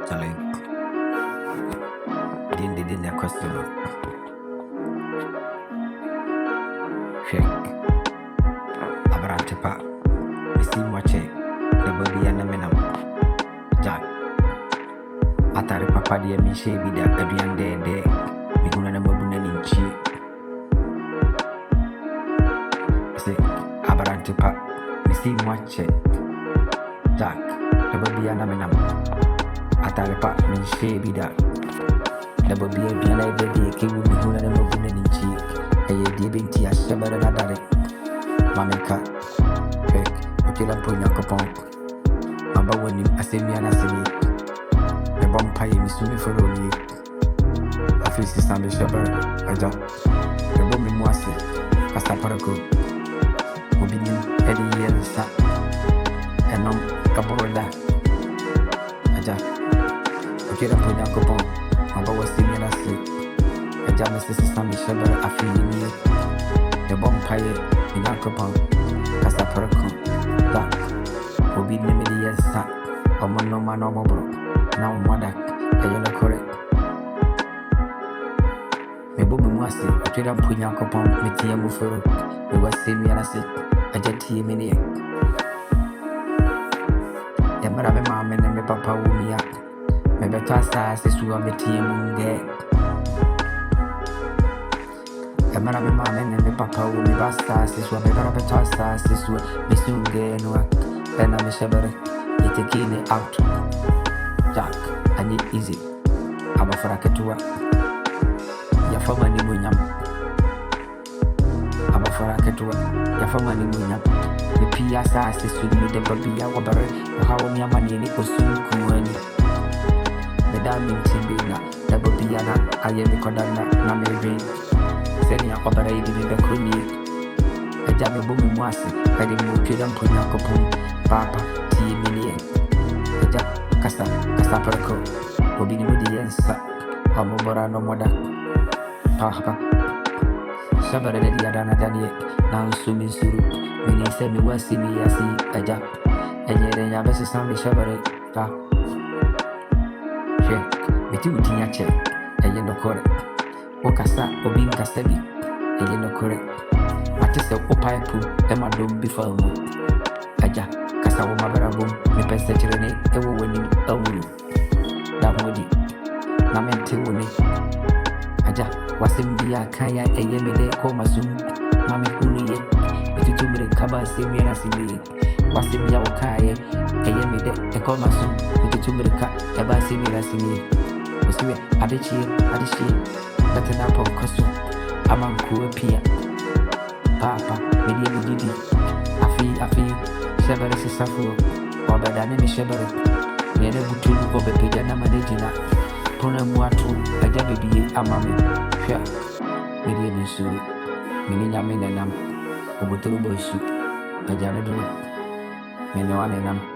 Charlie, didn't a question. Shake. Abarantepa. Missy Moche. The body and a menam. Jack. Atari papa dear Miche be the Adrian day. Miguna and Mabuna in Chi. Say Abarantepa. Missy Moche. Jack. The body and a menam. Atari papa Miche be that. The body and a baby came with Miguna and Mabuna in Chi. A dear Binti as Shabbat and Adare. Mamika. Fake. Okay, I'm putting your coupon. Aba wani asemi anasemi me bompaye misumi foroni afisi sambe shabar aja me bom mu ase kasa parako obinim edi yensa enom kaboroda aja okira ponya kopon aba wasemi anase aja me sisi sambe shabar afini ni me bompaye ina kopon kasa parako da obi nemedi yesa omono mano mobro na umodak ayona correct me bobu mwasi atweda mpunya kopon metia muforo me wasemi anase ajati mene ya mara me mama ne me papa wumia me beta sa sesuwa metia munge ya mara me mama ne me papa wumi basa sesuwa me beta sa sesuwa mesunge no and I'm a shabber, it's a kidney out. Jack, I need easy. I'm a frakatua. Yafama Nimunyam. I'm a frakatua. Yafama Nimunyam. The Piasa says to me the Babia Wabare, how many money was soon Kuani. Madame Timbina, the Babiana, I am a Kodana, Namiri. Sending a operating in the Kuni. A jam booming was, I didn't move to them Punakopon. Papa, T million. Eja, Cassa Parco, Obini Mudiensa, Amobora no moda. Papa Sabara de Diadana Daniel, now swimming through. When he said me was see me as he, Eja, and yet I have a Sammy Shabare. Shake, with you, Tinache, a yellow correct. Okasa, Obin Castebi, a yellow correct. What is the Opaipu, Emma don't be for me. Eja. Kasa wo mabara bom me pese kirene ewo wani awuru da modi na mente woni aja wasim biya kaya eyemede ko masum mami kuniye etutumire kaba semia na sindi wasim biya okaya eyemede e ko masum etutumire ka eba semia na sindi osiwe adechi betena po koso amanku apia papa medidi afi Shabara Safu, or Badani Shabara, Nene Butulu, or Bepijana Managina, Puna Muatu, a Jabi, Amami, Fia, Median Su, Minyaminam, Obutulu Boysu, a Janadu, Menoanam.